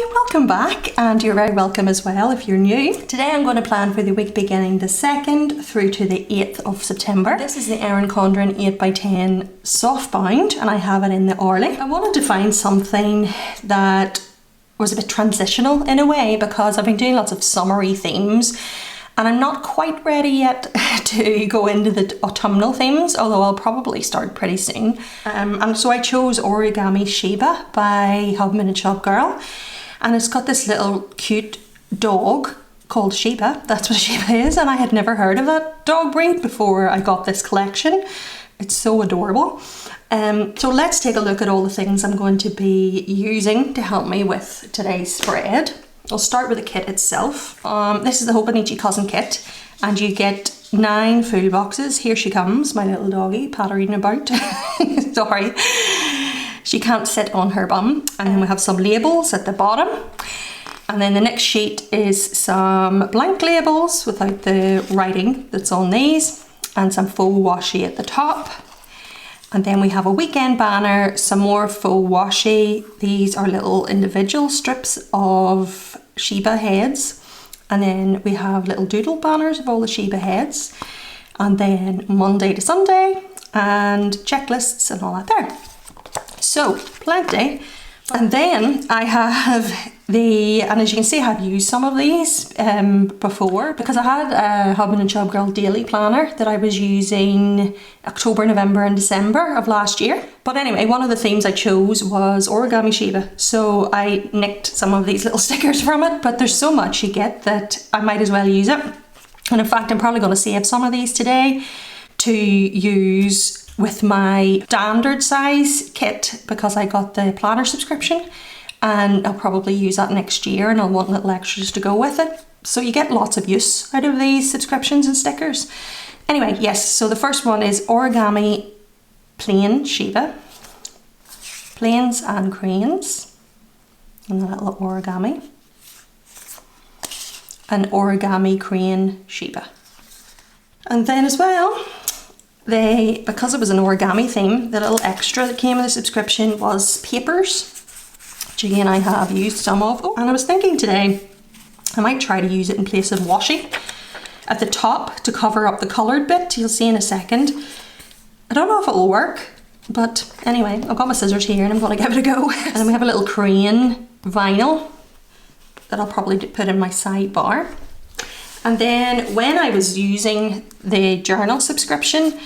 Hi, welcome back, and you're very welcome as well if you're new. Today I'm going to plan for the week beginning the 2nd through to the 8th of September. This is the Erin Condren 8x10 soft bound and I have it in the Orly. I wanted to find something that was a bit transitional in a way because I've been doing lots of summery themes and I'm not quite ready yet to go into the autumnal themes, although I'll probably start pretty soon. And so I chose Origami Shiba by Hubman and Shop Girl. And it's got this little cute dog called Shiba. That's what Shiba is, and I had never heard of that dog breed before I got this collection. It's so adorable. So let's take a look at all the things I'm going to be using to help me with today's spread. I'll start with the kit itself. This is the Hobonichi Cousin kit, and you get 9 full boxes. Here she comes, my little doggy, pattering about. Sorry. She can't sit on her bum. And then we have some labels at the bottom. And then the next sheet is some blank labels without the writing that's on these, and some faux washi at the top. And then we have a weekend banner, some more faux washi. These are little individual strips of Shiba heads. And then we have little doodle banners of all the Shiba heads. And then Monday to Sunday and checklists and all that there. So, plenty. And then I have and as you can see, I've used some of these before because I had a Hubman and Shop Girl daily planner that I was using October, November and December of last year. But anyway, one of the themes I chose was Origami Shiba. So I nicked some of these little stickers from it, but there's so much you get that I might as well use it. And in fact, I'm probably going to save some of these today to use with my standard size kit because I got the planner subscription, and I'll probably use that next year and I'll want little extras to go with it. So you get lots of use out of these subscriptions and stickers. Anyway, yes, so the first one is Origami Plain Shiba. Plains and cranes. And a little origami. An Origami Crane Shiba. And then as well, because it was an origami theme, the little extra that came with the subscription was papers, which again I have used some of. Oh, and I was thinking today I might try to use it in place of washi at the top to cover up the coloured bit. You'll see in a second. I don't know if it'll work, but anyway, I've got my scissors here and I'm going to give it a go. And then we have a little crane vinyl that I'll probably put in my sidebar. And then when I was using the journal subscription,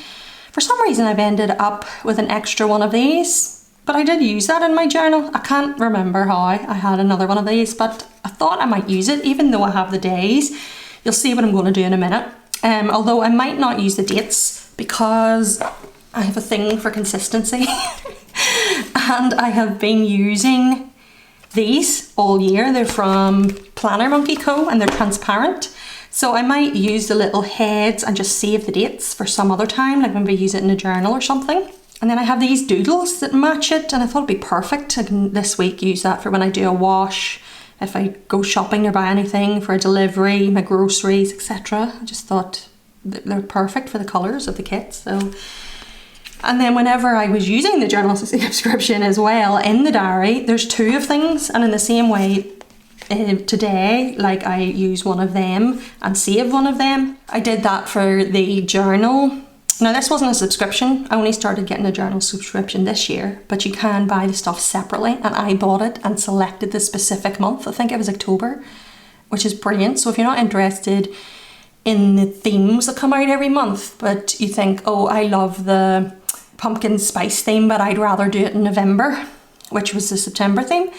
for some reason I've ended up with an extra one of these, but I did use that in my journal. I can't remember how I had another one of these, but I thought I might use it even though I have the days. You'll see what I'm going to do in a minute. Although I might not use the dates because I have a thing for consistency. And I have been using these all year. They're from Planner Monkey Co. and they're transparent. So I might use the little heads and just save the dates for some other time, like when we use it in a journal or something. And then I have these doodles that match it, and I thought it'd be perfect. I can this week use that for when I do a wash, if I go shopping or buy anything for a delivery, my groceries, etc. I just thought they're perfect for the colours of the kit. So, and then whenever I was using the journal subscription as well in the diary, there's 2 of things, and in the same way, today, like I use one of them and save one of them. I did that for the journal. Now this wasn't a subscription, I only started getting a journal subscription this year, but you can buy the stuff separately, and I bought it and selected the specific month. I think it was October, which is brilliant. So if you're not interested in the themes that come out every month, but you think, oh, I love the pumpkin spice theme, but I'd rather do it in November, which was the September theme,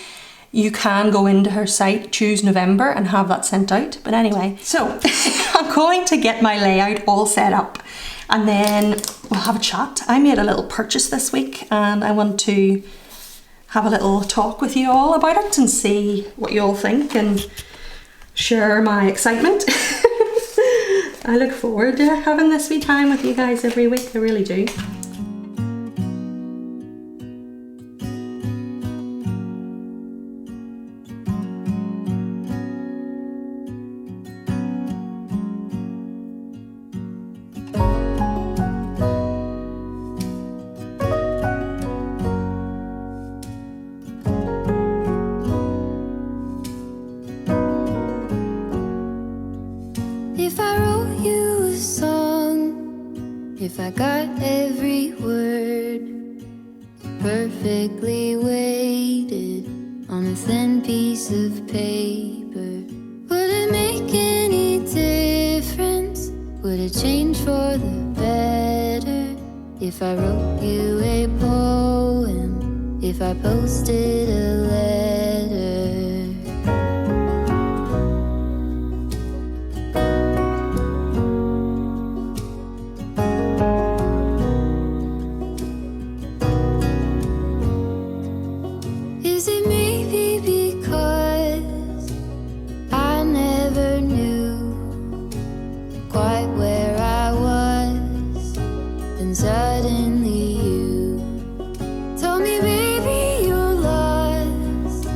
you can go into her site, choose November and have that sent out. But anyway, so I'm going to get my layout all set up and then we'll have a chat. I made a little purchase this week and I want to have a little talk with you all about it and see what you all think and share my excitement. I look forward to having this wee time with you guys every week, I really do. If I got every word perfectly weighted on a thin piece of paper, would it make any difference? Would it change for the better if I wrote you a poem, if I posted a letter? Is it maybe because I never knew quite where I was, then suddenly you told me, baby, you're lost,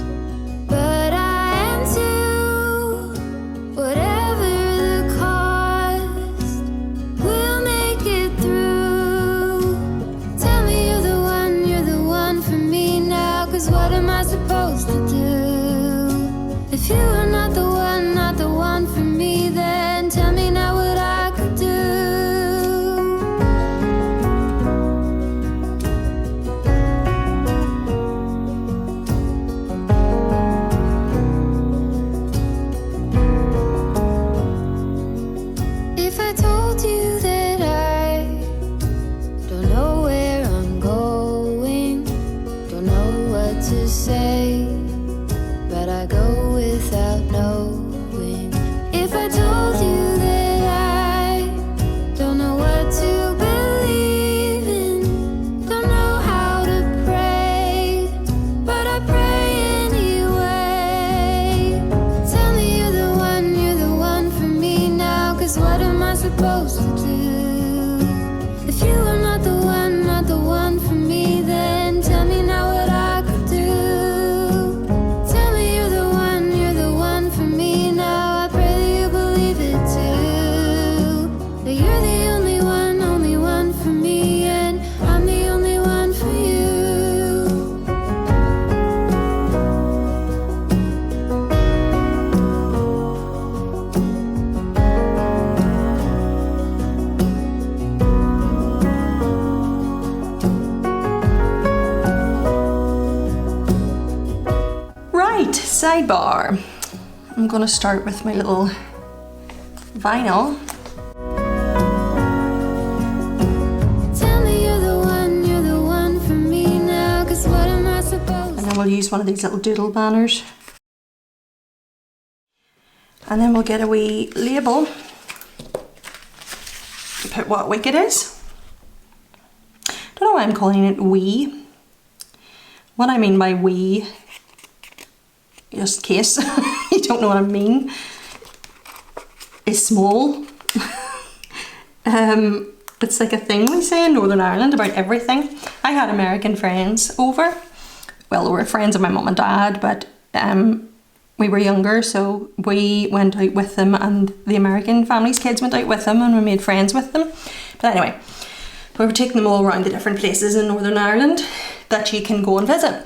but I am too. Whatever the cost, we'll make it through. Tell me you're the one for me now, 'cause what am I supposed to do? If you are not the one for me, then tell me now what I could do. If I told you that I don't know where I'm going, don't know what to say, but I go without knowing. If I told you that I don't know what to believe in, don't know how to pray, but I pray anyway. Tell me you're the one for me now, 'cause what am I supposed to do? If you are not the one for me, then tell me now what I could do. Tell me you're the one for me now. I pray that you believe it too, that you're the only one for me, and I'm the only one for you. Right, sidebar. I'm gonna start with my little vinyl. Tell me you're the one for me now, 'cause what am I supposed And then we'll use one of these little doodle banners. And then we'll get a wee label to put what week it is. Don't know why I'm calling it wee. What I mean by wee, just in case you don't know what I mean, is small. It's like a thing we say in Northern Ireland about everything. I had American friends over. Well, they were friends of my mum and dad, but we were younger, so we went out with them, and the American family's kids went out with them, and we made friends with them. But anyway, we were taking them all around the different places in Northern Ireland that you can go and visit.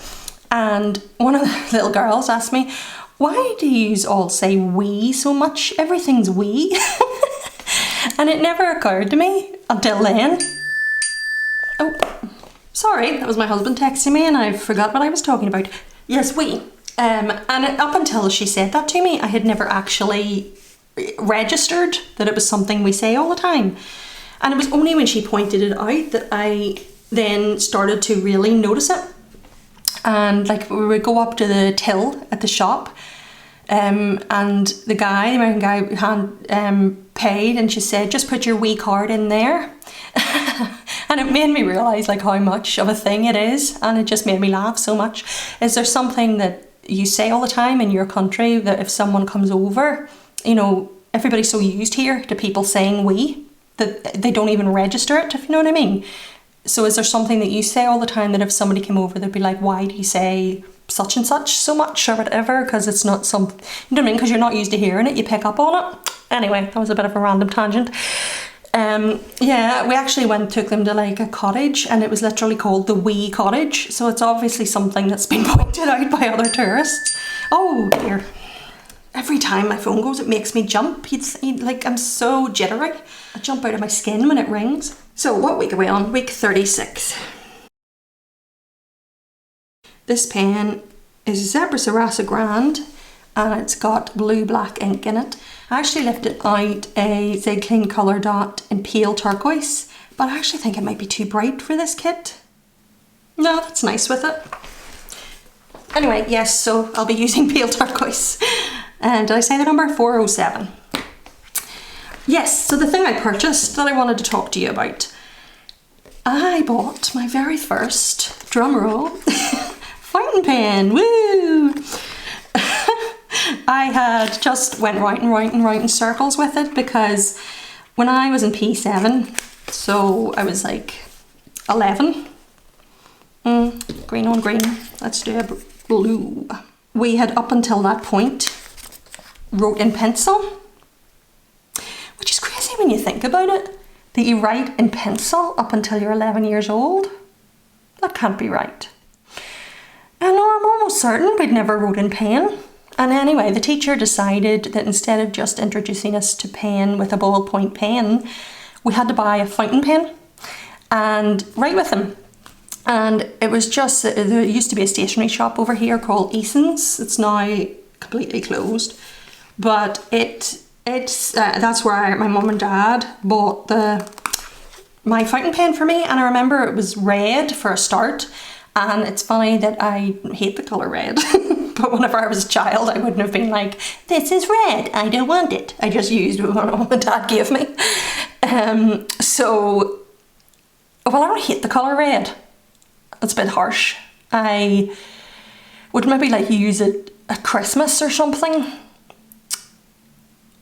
And one of the little girls asked me, why do you all say we so much? Everything's we. And it never occurred to me until then. Oh, sorry, that was my husband texting me and I forgot what I was talking about. Yes, we. And up until she said that to me, I had never actually registered that it was something we say all the time. And it was only when she pointed it out that I then started to really notice it. And like we would go up to the till at the shop, and the American guy had paid, and she said, just put your wee card in there. And it made me realise like how much of a thing it is, and it just made me laugh so much. Is there something that you say all the time in your country that if someone comes over, you know, everybody's so used here to people saying we that they don't even register it, if you know what I mean? So is there something that you say all the time that if somebody came over, they'd be like, why do you say such and such so much or whatever? Because it's not you know what I mean? Because you're not used to hearing it, you pick up on it. Anyway, that was a bit of a random tangent. Yeah, we actually took them to like a cottage, and it was literally called the Wee Cottage. So it's obviously something that's been pointed out by other tourists. Oh dear. Every time my phone goes, it makes me jump. Like, I'm so jittery. I jump out of my skin when it rings. So what week are we on? Week 36. This pen is Zebra Sarasa Grand, and it's got blue black ink in it. I actually lifted out a Zig Clean Colour Dot in pale turquoise, but I actually think it might be too bright for this kit. No, that's nice with it. Anyway, yes, so I'll be using pale turquoise. And did I say the number? 407. Yes, so the thing I purchased that I wanted to talk to you about. I bought my very first, drum roll, fountain pen. Woo! I had just went round and round and round in circles with it because when I was in P7, so I was like 11. Green on green. Let's do a blue. We had up until that point wrote in pencil, which is crazy when you think about it, that you write in pencil up until you're 11 years old. That can't be right. And I'm almost certain we'd never wrote in pen. And anyway, the teacher decided that instead of just introducing us to pen with a ballpoint pen, we had to buy a fountain pen and write with them. And it was just, there used to be a stationery shop over here called Eason's. It's now completely closed. But that's where my mum and dad bought my fountain pen for me. And I remember it was red for a start. And it's funny that I hate the colour red. But whenever I was a child, I wouldn't have been like, this is red, I don't want it. I just used what my mum and dad gave me. Well, I don't hate the colour red. It's a bit harsh. I would maybe like use it at Christmas or something.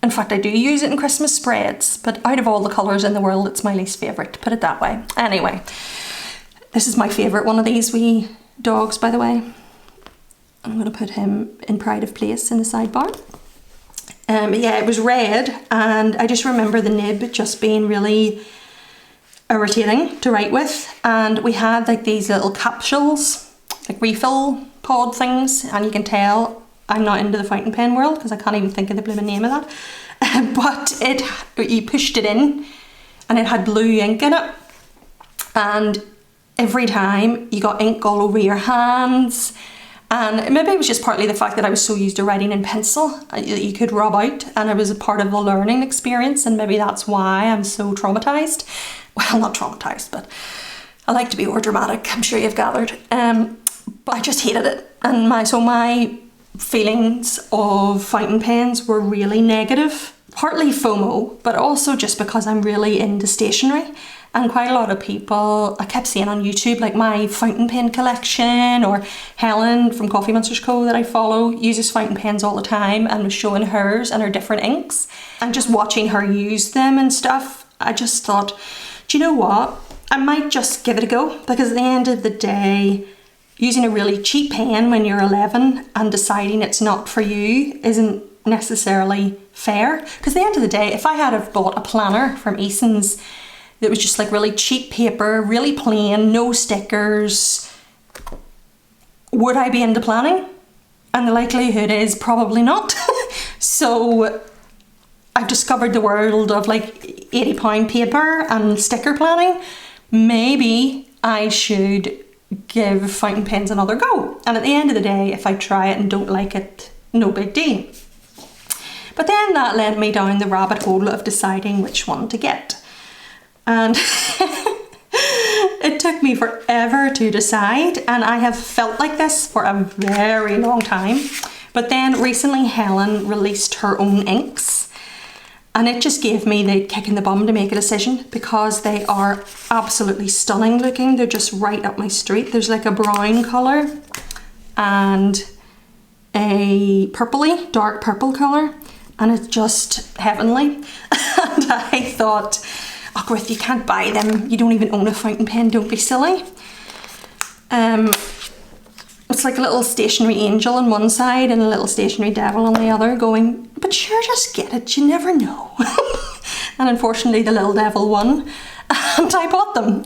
In fact, I do use it in Christmas spreads, but out of all the colours in the world, it's my least favourite, to put it that way. Anyway, this is my favourite one of these wee dogs, by the way. I'm going to put him in pride of place in the sidebar. Yeah, it was red, and I just remember the nib just being really irritating to write with. And we had like these little capsules, like refill pod things, and you can tell I'm not into the fountain pen world because I can't even think of the blooming name of that. But you pushed it in and it had blue ink in it, and every time you got ink all over your hands. And maybe it was just partly the fact that I was so used to writing in pencil that you could rub out, and it was a part of the learning experience, and maybe that's why I'm so traumatised. Well, not traumatised, but I like to be more dramatic, I'm sure you've gathered. But I just hated it. And my feelings of fountain pens were really negative. Partly FOMO, but also just because I'm really into stationery. And quite a lot of people, I kept seeing on YouTube, like my fountain pen collection, or Helen from Coffee Monsters Co. that I follow uses fountain pens all the time and was showing hers and her different inks. And just watching her use them and stuff, I just thought, do you know what? I might just give it a go, because at the end of the day, using a really cheap pen when you're 11 and deciding it's not for you isn't necessarily fair. Because at the end of the day, if I had have bought a planner from Eason's that was just like really cheap paper, really plain, no stickers, would I be into planning? And the likelihood is probably not. So I've discovered the world of like £80 paper and sticker planning. Maybe I should give fountain pens another go. And at the end of the day, if I try it and don't like it, no big deal. But then that led me down the rabbit hole of deciding which one to get. And it took me forever to decide, and I have felt like this for a very long time. But then recently Helen released her own inks, and it just gave me the kick in the bum to make a decision, because they are absolutely stunning looking. They're just right up my street. There's like a brown colour and a purpley, dark purple colour, and it's just heavenly. And I thought, oh, Griff, you can't buy them. You don't even own a fountain pen. Don't be silly. It's like a little stationary angel on one side and a little stationary devil on the other going, but sure, just get it. You never know. And unfortunately, the little devil won, and I bought them.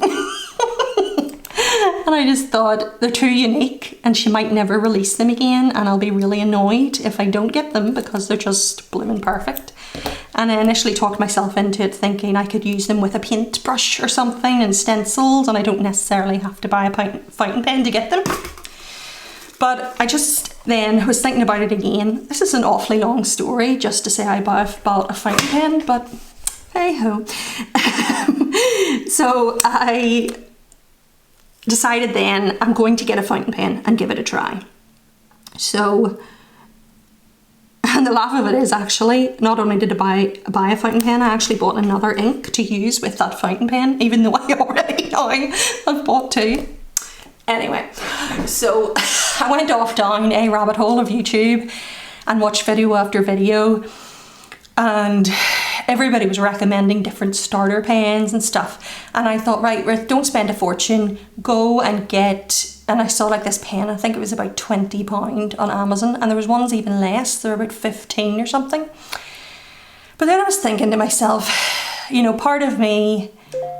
And I just thought they're too unique and she might never release them again, and I'll be really annoyed if I don't get them because they're just blooming perfect. And I initially talked myself into it thinking I could use them with a paintbrush or something and stencils, and I don't necessarily have to buy a fountain pen to get them. But I just then was thinking about it again. This is an awfully long story just to say I bought a fountain pen, but hey ho. So I decided then I'm going to get a fountain pen and give it a try. So, and the laugh of it is actually, not only did I buy a fountain pen, I actually bought another ink to use with that fountain pen, even though I already know I've bought two. Anyway, so I went off down a rabbit hole of YouTube and watched video after video, and everybody was recommending different starter pens and stuff, and I thought, right, Ruth, don't spend a fortune, go and get, and I saw like this pen, I think it was about £20 on Amazon, and there was ones even less, they were about 15 or something. But then I was thinking to myself, you know, part of me,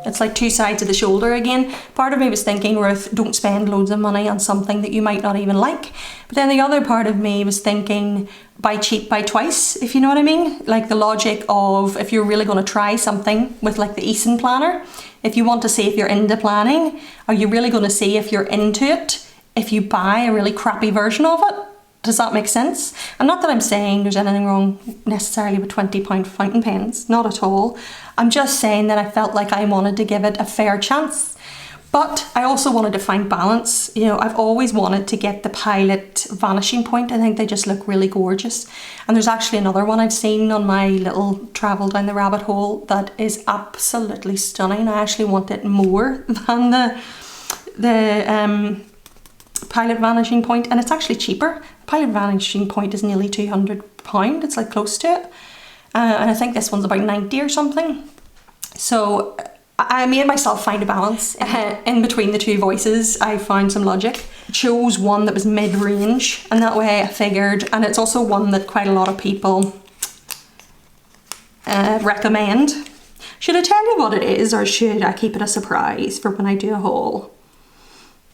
it's like two sides of the shoulder again. Part of me was thinking, Ruth, don't spend loads of money on something that you might not even like. But then the other part of me was thinking, buy cheap, buy twice, if you know what I mean. Like the logic of if you're really going to try something with like the Eason planner, if you want to see if you're into planning, are you really going to see if you're into it if you buy a really crappy version of it? Does that make sense? And not that I'm saying there's anything wrong necessarily with £20 fountain pens, not at all. I'm just saying that I felt like I wanted to give it a fair chance. But I also wanted to find balance. You know, I've always wanted to get the Pilot Vanishing Point. I think they just look really gorgeous. And there's actually another one I've seen on my little travel down the rabbit hole that is absolutely stunning. I actually want it more than the Pilot Vanishing Point, and it's actually cheaper. Pilot Vanishing Point is nearly £200. It's like close to it. And I think this one's about 90 or something. So I made myself find a balance. In between the two voices, I found some logic. Chose one that was mid-range, and that way I figured, and it's also one that quite a lot of people recommend. Should I tell you what it is, or should I keep it a surprise for when I do a haul?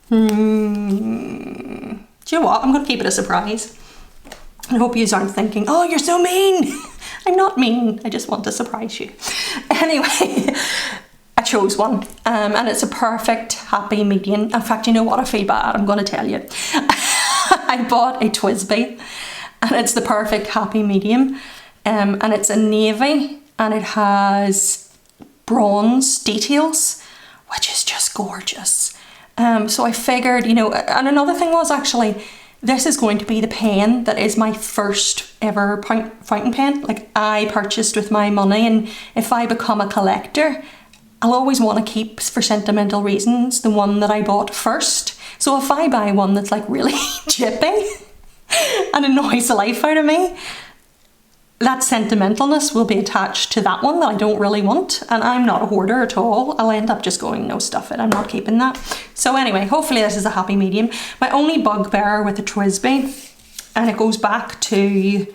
Do you know what? I'm going to keep it a surprise. I hope you aren't thinking, oh, you're so mean. I'm not mean. I just want to surprise you. Anyway, I chose one, and it's a perfect happy medium. In fact, you know what? I feel bad. I'm going to tell you. I bought a TWSBI, and it's the perfect happy medium, and it's a navy, and it has bronze details, which is just gorgeous. So I figured, you know, and another thing was actually, this is going to be the pen that is my first ever fountain pen. Like, I purchased with my money, and if I become a collector, I'll always want to keep, for sentimental reasons, the one that I bought first. So if I buy one that's like really chippy and annoys the life out of me, that sentimentalness will be attached to that one that I don't really want, and I'm not a hoarder at all. I'll end up just going, no, stuff it, I'm not keeping that. So anyway, hopefully this is a happy medium. My only bugbear with the TWSBI, and it goes back to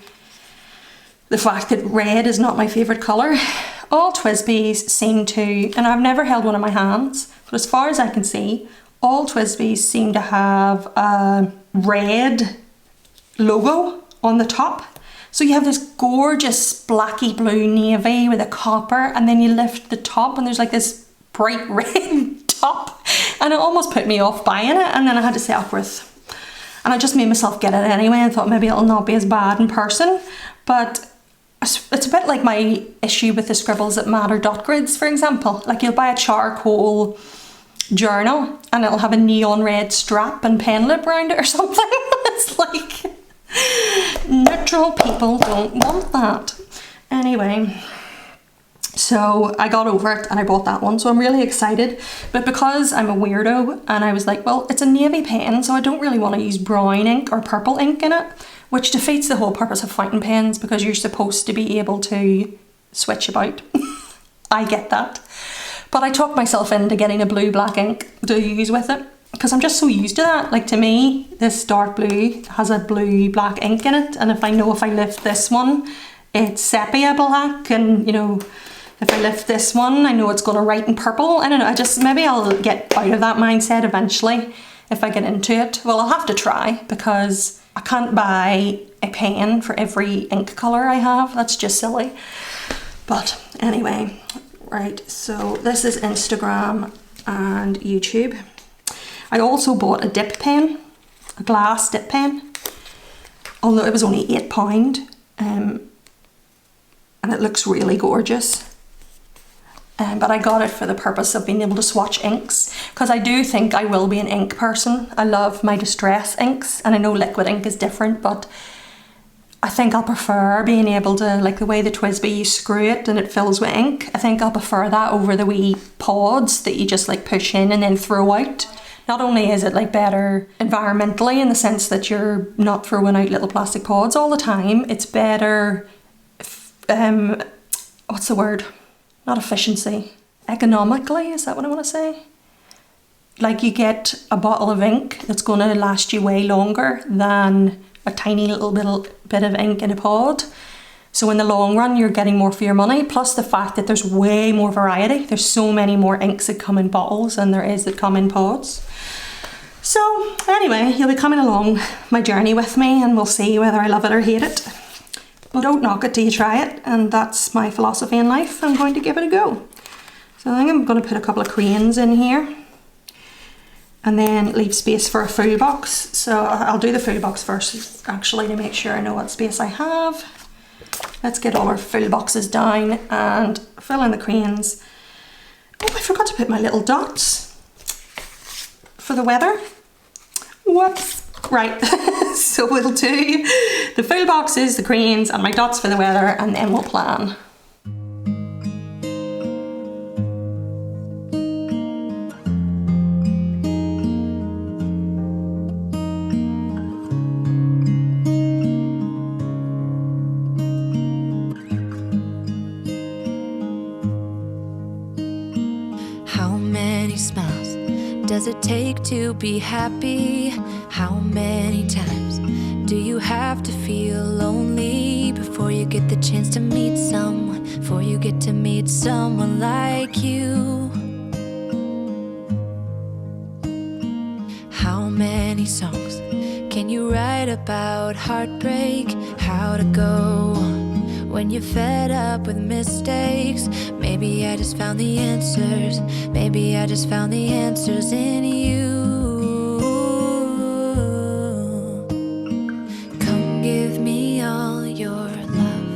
the fact that red is not my favourite colour. All TWSBIs seem to, and I've never held one in my hands, but as far as I can see, all TWSBIs seem to have a red logo on the top. So you have this gorgeous blacky blue navy with a copper, and then you lift the top and there's like this bright red top, and it almost put me off buying it, and then I had to say awkward. And I just made myself get it anyway and thought maybe it'll not be as bad in person. But it's a bit like my issue with the Scribbles That Matter dot grids, for example. Like, you'll buy a charcoal journal and it'll have a neon red strap and pen lip around it or something. It's like, neutral people don't want that. Anyway, so I got over it and I bought that one, so I'm really excited. But because I'm a weirdo, and I was like, well, it's a navy pen, so I don't really want to use brown ink or purple ink in it, which defeats the whole purpose of fountain pens, because you're supposed to be able to switch about. I get that. But I talked myself into getting a blue-black ink to use with it, because I'm just so used to that. Like, to me, this dark blue has a blue-black ink in it, and if I lift this one, it's sepia black, and, you know, if I lift this one, I know it's going to write in purple. I don't know, maybe I'll get out of that mindset eventually if I get into it. Well, I'll have to try because I can't buy a pen for every ink colour I have. That's just silly. But anyway, right, so this is Instagram and YouTube. I also bought a dip pen, a glass dip pen, although it was only £8, and it looks really gorgeous. But I got it for the purpose of being able to swatch inks, because I do think I will be an ink person. I love my distress inks, and I know liquid ink is different, but I think I'll prefer being able to, like the way the TWSBI, you screw it and it fills with ink. I think I'll prefer that over the wee pods that you just like push in and then throw out. Not only is it like better environmentally in the sense that you're not throwing out little plastic pods all the time, it's better, what's the word? Not efficiency. Economically, is that what I want to say? Like you get a bottle of ink that's going to last you way longer than a tiny little bit of ink in a pod. So in the long run, you're getting more for your money, plus the fact that there's way more variety. There's so many more inks that come in bottles than there is that come in pods. So anyway, you'll be coming along my journey with me and we'll see whether I love it or hate it. But don't knock it till you try it, and that's my philosophy in life. I'm going to give it a go. So I think I'm going to put a couple of crayons in here and then leave space for a full box. So I'll do the full box first, actually, to make sure I know what space I have. Let's get all our full boxes down and fill in the crayons. Oh, I forgot to put my little dots for the weather. Whoops. Right, so we'll do the full boxes, the crayons, and my dots for the weather, and then we'll plan. How many smiles does it take to be happy? How many times do you have to feel lonely before you get the chance to meet someone, before you get to meet someone like you? How many songs can you write about heartbreak? How to go on when you're fed up with mistakes? Maybe I just found the answers. Maybe I just found the answers in you. Come give me all your love.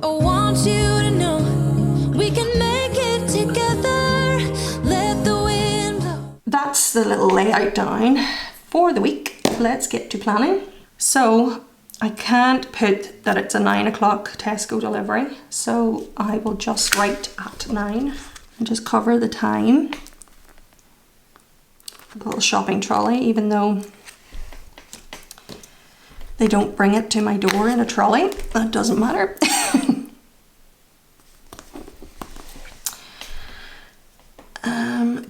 I want you to know we can make it together. Let the wind blow. That's the little layout down for the week. Let's get to planning. So I can't put that it's a 9 o'clock Tesco delivery, so I will just write at 9 and just cover the time. A little shopping trolley, even though they don't bring it to my door in a trolley, that doesn't matter.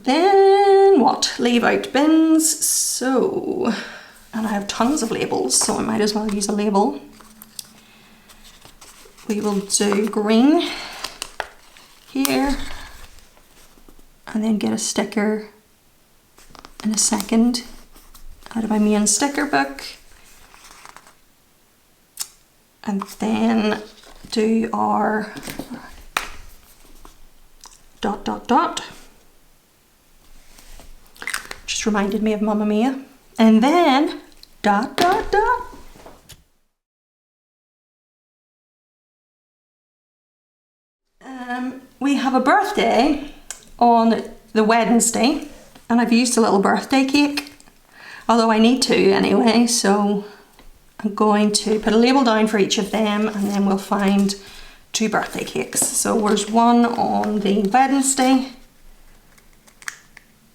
Then what? Leave out bins. So, and I have tons of labels, so I might as well use a label. We will do green here and then get a sticker in a second out of my main sticker book, and then do our ... Just reminded me of Mamma Mia. And then ... we have a birthday on the Wednesday, and I've used a little birthday cake, although I need to anyway, so I'm going to put a label down for each of them and then we'll find 2 birthday cakes. So there's one on the Wednesday.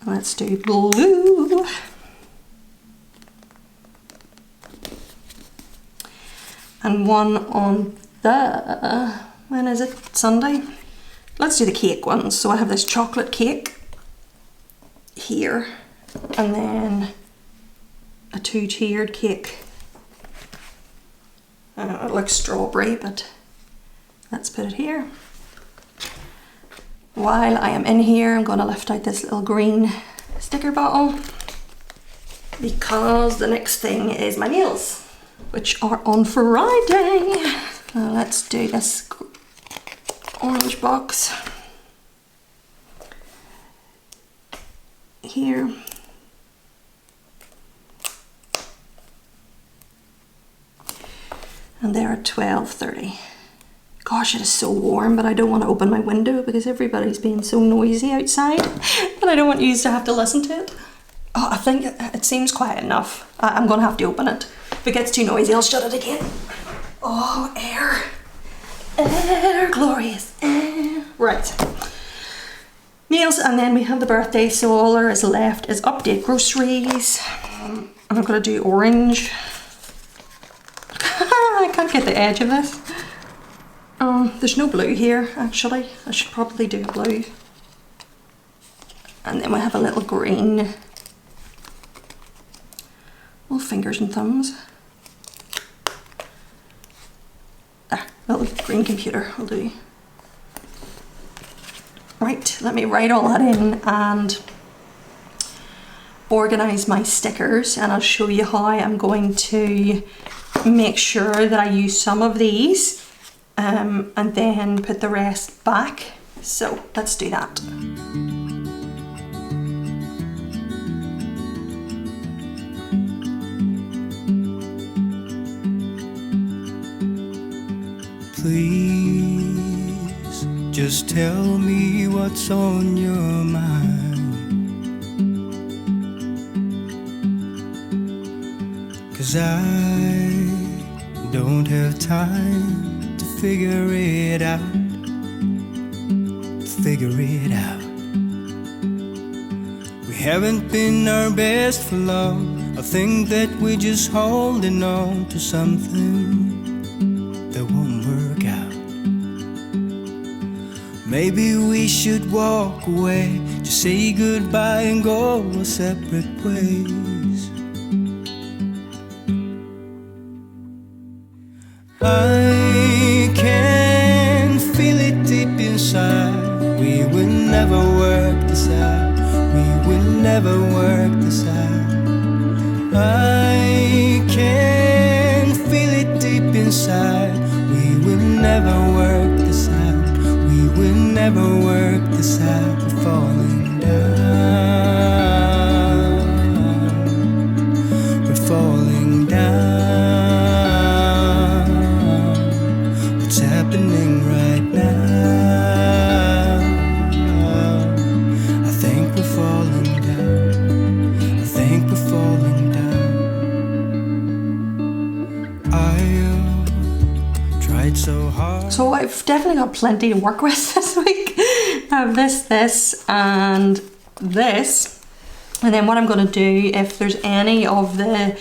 Let's do blue. And one on the, when is it? Sunday? Let's do the cake ones. So I have this chocolate cake here, and then a 2-tiered cake. It looks strawberry, but let's put it here. While I am in here, I'm going to lift out this little green sticker bottle because the next thing is my nails, which are on Friday. Now let's do this orange box here. And they're at 12:30. Gosh, it is so warm, but I don't want to open my window because everybody's being so noisy outside and I don't want you to have to listen to it. Oh, I think it seems quiet enough. I'm going to have to open it. If it gets too noisy, I'll shut it again. Oh, air. Air, glorious air. Right. Nails, and then we have the birthday, so all there is left is update groceries. And I'm going to do orange. I can't get the edge of this. There's no blue here, actually. I should probably do blue. And then we have a little green. Little fingers and thumbs. There, little green computer will do. Right, let me write all that in and organise my stickers, and I'll show you how I'm going to make sure that I use some of these and then put the rest back. So let's do that. Please, just tell me what's on your mind, 'cause I don't have time to figure it out, We haven't been our best for long. I think that we're just holding on to something that won't work out. Maybe we should walk away, just say goodbye and go our separate ways. I can feel it deep inside. We will never work this out. We will never work this out. I can feel it deep inside. We will never work this out. We will never work this out. We're falling down. We're falling down. What's happening right now? I think we're falling down. I think we're falling down. I tried so hard. So I've definitely got plenty to work with this week. I have this, and this. And then what I'm going to do, if there's any of the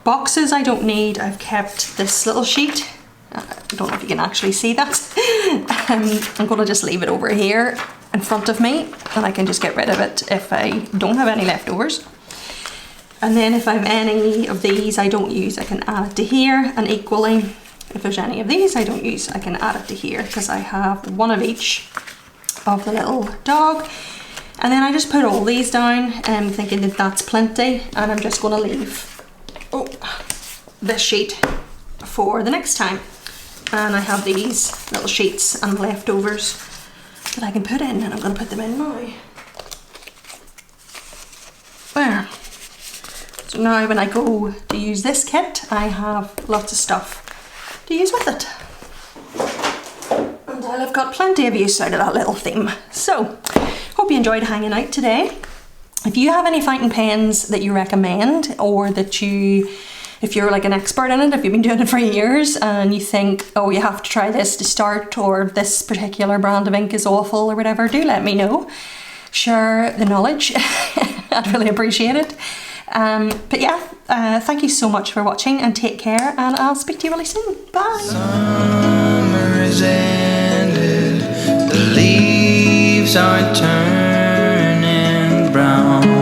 boxes I don't need, I've kept this little sheet. I don't know if you can actually see that. I'm going to just leave it over here in front of me, and I can just get rid of it if I don't have any leftovers. And then if I have any of these I don't use, I can add it to here, and equally if there's any of these I don't use, I can add it to here, because I have one of each of the little dog. And then I just put all these down, thinking that that's plenty, and I'm just going to leave this sheet for the next time. And I have these little sheets and leftovers that I can put in, and I'm going to put them in now. There. So now when I go to use this kit, I have lots of stuff to use with it. And I've got plenty of use out of that little theme. So, hope you enjoyed hanging out today. If you have any fountain pens that you recommend, or that if you're like an expert in it, if you've been doing it for years and you think, oh, you have to try this to start, or this particular brand of ink is awful or whatever, do let me know. Share the knowledge. I'd really appreciate it. But yeah, thank you so much for watching, and take care, and I'll speak to you really soon. Bye. Summer is ended, the leaves are turning brown.